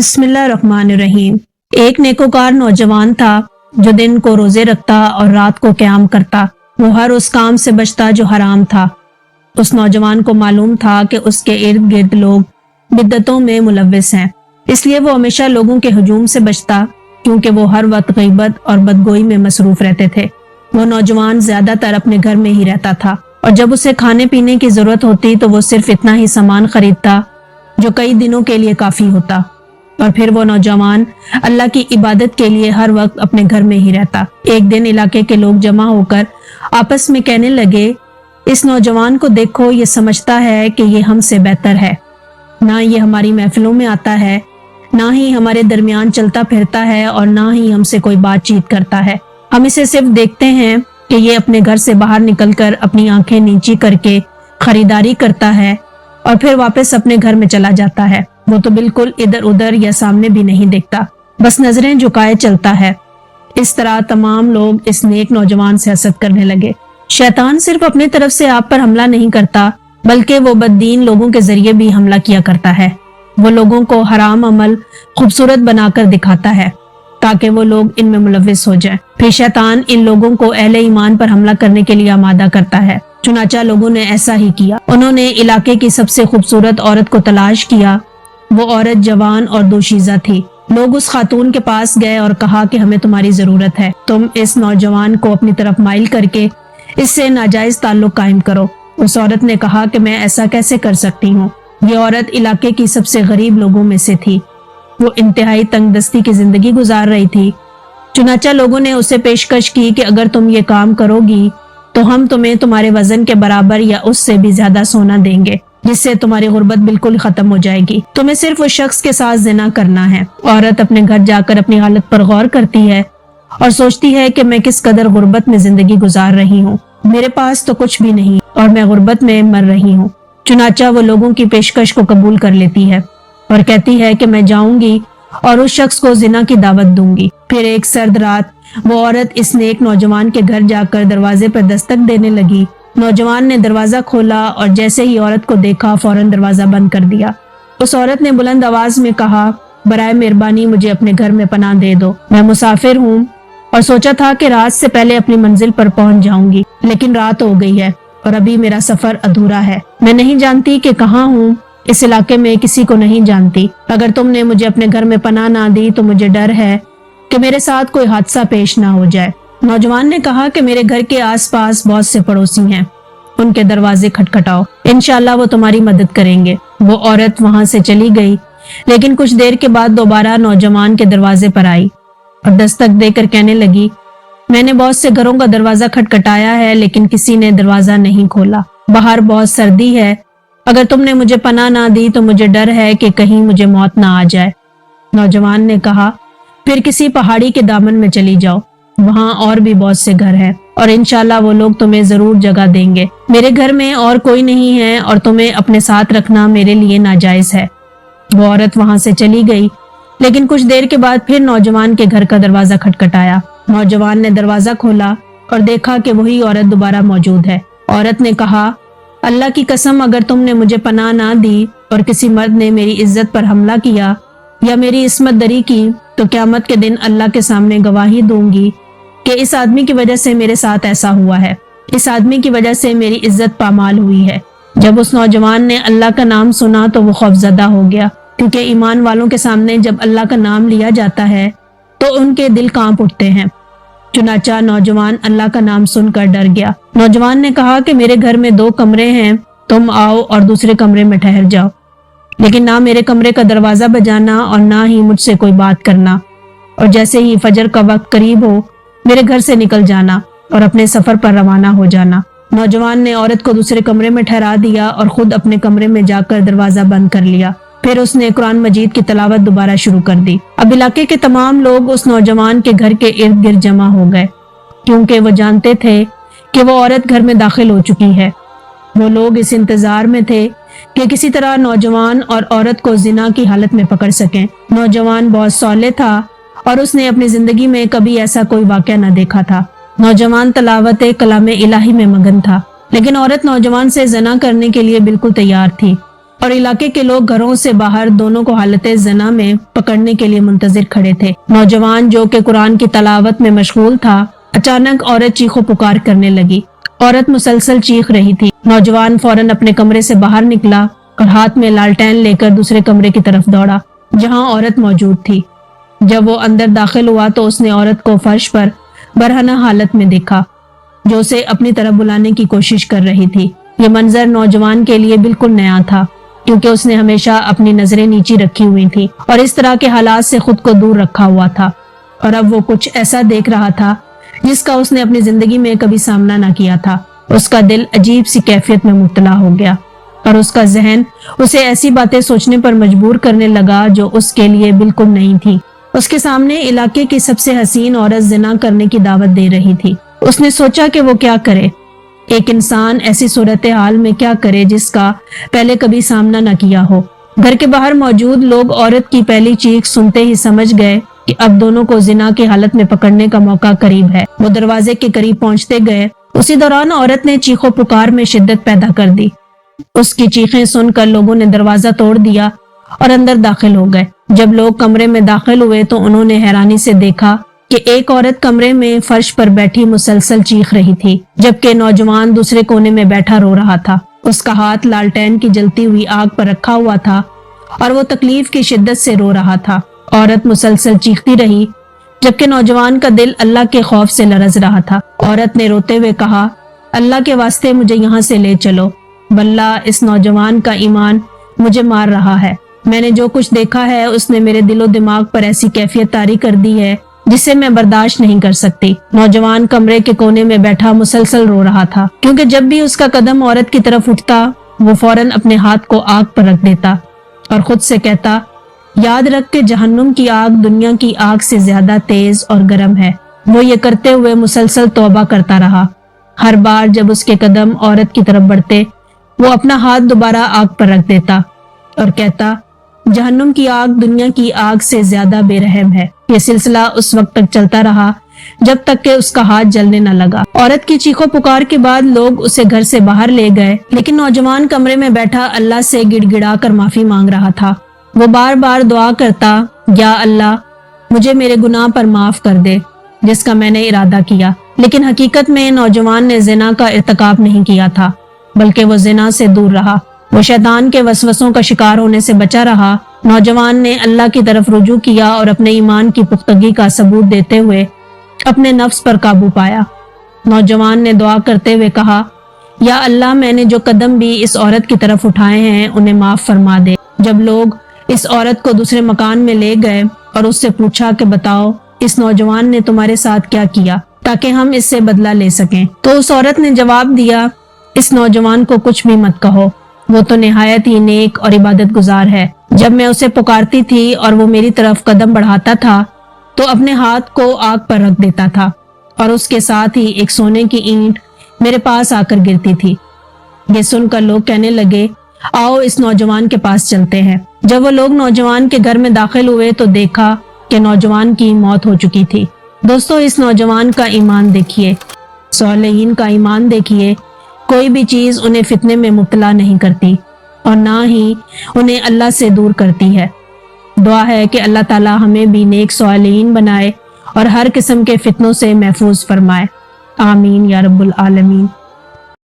बिस्मिल्लाहिर्रहमानिर्रहीम। एक नेकोकार नौजवान था जो दिन को रोजे रखता और रात को क़याम करता। वो हर उस काम से बचता जो हराम था। उस नौजवान को मालूम था कि उसके इर्द गिर्द लोग बिद्दतों में मुलव्विस हैं, इसलिए वो हमेशा लोगों के हुजूम से बचता, क्योंकि वो हर वक्त गीबत और बदगोई में मसरूफ रहते थे। वो नौजवान ज्यादातर अपने घर में ही रहता था और जब उसे खाने पीने की जरूरत होती तो वो सिर्फ इतना ही सामान खरीदता जो कई दिनों के लिए काफी होता, और फिर वो नौजवान अल्लाह की इबादत के लिए हर वक्त अपने घर में ही रहता। एक दिन इलाके के लोग जमा होकर आपस में कहने लगे, इस नौजवान को देखो, ये समझता है कि ये हमसे बेहतर है। ना ये हमारी महफिलों में आता है, ना ही हमारे दरमियान चलता फिरता है, और ना ही हमसे कोई बातचीत करता है। हम इसे सिर्फ देखते हैं कि ये अपने घर से बाहर निकलकर अपनी आंखें नीची करके खरीदारी करता है और फिर वापस अपने घर में चला जाता है। वो तो बिल्कुल इधर उधर या सामने भी नहीं देखता, बस नजरें झुकाए चलता है। इस तरह तमाम लोग इस नेक नौजवान से हसद करने लगे। शैतान सिर्फ अपनी तरफ से आप पर हमला नहीं करता, बल्कि वो बददीन लोगों के जरिए भी हमला किया करता है। वो लोगों को हराम अमल खूबसूरत बनाकर दिखाता है ताकि वो लोग इनमें मुलव्विस हो जाएं। फिर शैतान इन लोगों को अहले ईमान पर हमला करने के लिए आमादा करता है। चुनाचा लोगों ने ऐसा ही किया। उन्होंने इलाके की सबसे खूबसूरत औरत को तलाश किया। वो औरत जवान और दोशीज़ा थी। लोग उस खातून के पास गए और कहा कि हमें तुम्हारी जरूरत है, तुम इस नौजवान को अपनी तरफ माइल करके इससे नाजायज ताल्लुक कायम करो। उस औरत ने कहा कि मैं ऐसा कैसे कर सकती हूँ। ये औरत इलाके की सबसे गरीब लोगों में से थी। वो इंतहाई तंगदस्ती की जिंदगी गुजार रही थी। चुनाचा लोगों ने उसे पेशकश की कि अगर तुम ये काम करोगी तो हम तुम्हें तुम्हारे वजन के बराबर या उससे भी ज्यादा सोना देंगे, जिससे तुम्हारी गुर्बत बिल्कुल खत्म हो जाएगी। तुम्हें सिर्फ उस शख्स के साथ जिना करना है। औरत अपने घर जाकर अपनी हालत पर गौर करती है और सोचती है कि मैं किस कदर गुर्बत में जिंदगी गुजार रही हूँ। मेरे पास तो कुछ भी नहीं और मैं गुर्बत में मर रही हूँ। चुनाचा वो लोगों की पेशकश को कबूल कर लेती है और कहती है कि मैं जाऊंगी और उस शख्स को जिना की दावत दूंगी। फिर एक सर्द रात वो औरत इस नेक नौजवान के घर जाकर दरवाजे पर दस्तक देने लगी। नौजवान ने दरवाजा खोला और जैसे ही औरत को देखा फौरन दरवाजा बंद कर दिया। उस औरत ने बुलंद आवाज में कहा, बराए मेहरबानी मुझे अपने घर में पनाह दे दो। मैं मुसाफिर हूँ और सोचा था कि रात से पहले अपनी मंजिल पर पहुंच जाऊंगी, लेकिन रात हो गई है और अभी मेरा सफर अधूरा है। मैं नहीं जानती कि कहाँ हूँ, इस इलाके में किसी को नहीं जानती। अगर तुमने मुझे अपने घर में पनाह ना दी तो मुझे डर है कि मेरे साथ कोई हादसा पेश ना हो जाए। नौजवान ने कहा कि मेरे घर के आसपास बहुत से पड़ोसी हैं, उनके दरवाजे खटखटाओ, इंशाल्लाह वो तुम्हारी मदद करेंगे। वो औरत वहां से चली गई, लेकिन कुछ देर के बाद दोबारा नौजवान के दरवाजे पर आई और दस्तक देकर कहने लगी, मैंने बहुत से घरों का दरवाजा खटखटाया है, लेकिन किसी ने दरवाजा नहीं खोला। बाहर बहुत सर्दी है, अगर तुमने मुझे पनाह ना दी तो मुझे डर है कि कहीं मुझे मौत ना आ जाए। नौजवान ने कहा, फिर किसी पहाड़ी के दामन में चली जाओ, वहाँ और भी बहुत से घर हैं और इंशाल्लाह वो लोग तुम्हें जरूर जगह देंगे। मेरे घर में और कोई नहीं है और तुम्हें अपने साथ रखना मेरे लिए नाजायज है। वो औरत वहां से चली गई, लेकिन कुछ देर के बाद फिर नौजवान के घर का दरवाजा खटखटाया। नौजवान ने दरवाजा खोला और देखा कि वही औरत दोबारा मौजूद है। औरत ने कहा, अल्लाह की कसम, अगर तुमने मुझे पनाह ना दी और किसी मर्द ने मेरी इज्जत पर हमला किया या मेरी इस्मत दरी की तो क़यामत के दिन अल्लाह के सामने गवाही दूंगी कि इस आदमी की वजह से मेरे साथ ऐसा हुआ है, इस आदमी की वजह से मेरी इज्जत पामाल हुई है। जब उस नौजवान ने अल्लाह का नाम सुना तो वो खौफजदा हो गया, क्योंकि ईमान वालों के सामने जब अल्लाह का नाम लिया जाता है तो उनके दिल कांप उठते हैं। चुनाचा नौजवान अल्लाह का नाम सुनकर डर गया। नौजवान ने कहा कि मेरे घर में 2 कमरे हैं, तुम आओ और दूसरे कमरे में ठहर जाओ, लेकिन ना मेरे कमरे का दरवाजा बजाना और ना ही मुझसे कोई बात करना, और जैसे ही फजर का वक्त करीब हो मेरे घर से निकल जाना और अपने सफर पर रवाना हो जाना। नौजवान ने औरत को दूसरे कमरे में ठहरा दिया और खुद अपने कमरे में जाकर दरवाजा बंद कर लिया। फिर उसने कुरान मजीद की तिलावत दोबारा शुरू कर दी। अब इलाके के तमाम लोग उस नौजवान के घर के इर्द गिर्द जमा हो गए, क्योंकि वो जानते थे कि वो औरत घर में दाखिल हो चुकी है। वो लोग इस इंतजार में थे कि किसी तरह नौजवान और औरत को जिना की हालत में पकड़ सकें। नौजवान बहुत सौले था और उसने अपनी जिंदगी में कभी ऐसा कोई वाक़या न देखा था। नौजवान तलावत कलाम इलाही में मगन था, लेकिन औरत नौजवान से जना करने के लिए बिल्कुल तैयार थी। اور علاقے کے لوگ گھروں سے باہر دونوں کو حالت زنا میں پکڑنے کے لیے منتظر کھڑے تھے۔ نوجوان جو کہ قرآن کی تلاوت میں مشغول تھا، اچانک عورت چیخو پکار کرنے لگی۔ عورت مسلسل چیخ رہی تھی۔ نوجوان فوراً اپنے کمرے سے باہر نکلا اور ہاتھ میں لالٹین لے کر دوسرے کمرے کی طرف دوڑا جہاں عورت موجود تھی۔ جب وہ اندر داخل ہوا تو اس نے عورت کو فرش پر برہنہ حالت میں دیکھا جو اسے اپنی طرف بلانے کی کوشش کر رہی تھی۔ یہ منظر نوجوان کے لیے بالکل نیا تھا کیونکہ اس نے ہمیشہ اپنی نظریں نیچی رکھی ہوئی تھی اور اس طرح کے حالات سے خود کو دور رکھا ہوا تھا، اور اب وہ کچھ ایسا دیکھ رہا تھا جس کا اس نے اپنی زندگی میں کبھی سامنا نہ کیا تھا۔ اس کا دل عجیب سی کیفیت میں مبتلا ہو گیا اور اس کا ذہن اسے ایسی باتیں سوچنے پر مجبور کرنے لگا جو اس کے لیے بالکل نہیں تھی۔ اس کے سامنے علاقے کی سب سے حسین عورت زنا کرنے کی دعوت دے رہی تھی۔ اس نے سوچا کہ وہ کیا کرے، ایک انسان ایسی صورتحال میں کیا کرے جس کا پہلے کبھی سامنا نہ کیا ہو۔ گھر کے باہر موجود لوگ عورت کی پہلی چیخ سنتے ہی سمجھ گئے کہ اب دونوں کو زنا کی حالت میں پکڑنے کا موقع قریب ہے۔ وہ دروازے کے قریب پہنچتے گئے۔ اسی دوران عورت نے چیخو پکار میں شدت پیدا کر دی۔ اس کی چیخیں سن کر لوگوں نے دروازہ توڑ دیا اور اندر داخل ہو گئے۔ جب لوگ کمرے میں داخل ہوئے تو انہوں نے حیرانی سے دیکھا کہ ایک عورت کمرے میں فرش پر بیٹھی مسلسل چیخ رہی تھی، جبکہ نوجوان دوسرے کونے میں بیٹھا رو رہا تھا۔ اس کا ہاتھ لالٹین کی جلتی ہوئی آگ پر رکھا ہوا تھا اور وہ تکلیف کی شدت سے رو رہا تھا۔ عورت مسلسل چیختی رہی جبکہ نوجوان کا دل اللہ کے خوف سے لرز رہا تھا۔ عورت نے روتے ہوئے کہا، اللہ کے واسطے مجھے یہاں سے لے چلو، واللہ اس نوجوان کا ایمان مجھے مار رہا ہے۔ میں نے جو کچھ دیکھا ہے اس نے میرے دل و دماغ پر ایسی کیفیت طاری کر دی ہے جسے میں برداشت نہیں کر سکتی۔ نوجوان کمرے کے کونے میں بیٹھا مسلسل رو رہا تھا کیونکہ جب بھی اس کا قدم عورت کی طرف اٹھتا وہ فوراً اپنے ہاتھ کو آگ پر رکھ دیتا اور خود سے کہتا، یاد رکھ کہ جہنم کی آگ دنیا کی آگ سے زیادہ تیز اور گرم ہے۔ وہ یہ کرتے ہوئے مسلسل توبہ کرتا رہا۔ ہر بار جب اس کے قدم عورت کی طرف بڑھتے وہ اپنا ہاتھ دوبارہ آگ پر رکھ دیتا اور کہتا، جہنم کی آگ دنیا کی آگ سے زیادہ بے رحم ہے۔ یہ سلسلہ اس وقت تک چلتا رہا جب تک کہ اس کا ہاتھ جلنے نہ لگا۔ عورت کی چیخو پکار کے بعد لوگ اسے گھر سے باہر لے گئے، لیکن نوجوان کمرے میں بیٹھا اللہ سے گڑ گڑا کر معافی مانگ رہا تھا۔ وہ بار بار دعا کرتا، یا اللہ مجھے میرے گناہ پر معاف کر دے جس کا میں نے ارادہ کیا۔ لیکن حقیقت میں نوجوان نے زنا کا ارتکاب نہیں کیا تھا، بلکہ وہ زنا سے دور رہا۔ وہ شیطان کے وسوسوں کا شکار ہونے سے بچا رہا۔ نوجوان نے اللہ کی طرف رجوع کیا اور اپنے ایمان کی پختگی کا ثبوت دیتے ہوئے اپنے نفس پر قابو پایا۔ نوجوان نے دعا کرتے ہوئے کہا، یا اللہ میں نے جو قدم بھی اس عورت کی طرف اٹھائے ہیں انہیں معاف فرما دے۔ جب لوگ اس عورت کو دوسرے مکان میں لے گئے اور اس سے پوچھا کہ بتاؤ اس نوجوان نے تمہارے ساتھ کیا کیا تاکہ ہم اس سے بدلہ لے سکیں، تو اس عورت نے جواب دیا، اس نوجوان کو کچھ بھی مت کہو، وہ تو نہایت ہی نیک اور عبادت گزار ہے۔ جب میں اسے پکارتی تھی اور وہ میری طرف قدم بڑھاتا تھا تو اپنے ہاتھ کو آگ پر رکھ دیتا تھا اور اس کے ساتھ ہی ایک سونے کی اینٹ میرے پاس آ کر گرتی تھی۔ یہ سن کر لوگ کہنے لگے، آؤ اس نوجوان کے پاس چلتے ہیں۔ جب وہ لوگ نوجوان کے گھر میں داخل ہوئے تو دیکھا کہ نوجوان کی موت ہو چکی تھی۔ دوستو اس نوجوان کا ایمان دیکھیے، صالحین کا ایمان دیکھیے، کوئی بھی چیز انہیں فتنے میں مبتلا نہیں کرتی اور نہ ہی انہیں اللہ سے دور کرتی ہے۔ دعا ہے کہ اللہ تعالی ہمیں بھی نیک صالحین بنائے اور ہر قسم کے فتنوں سے محفوظ فرمائے۔ آمین یا رب العالمین۔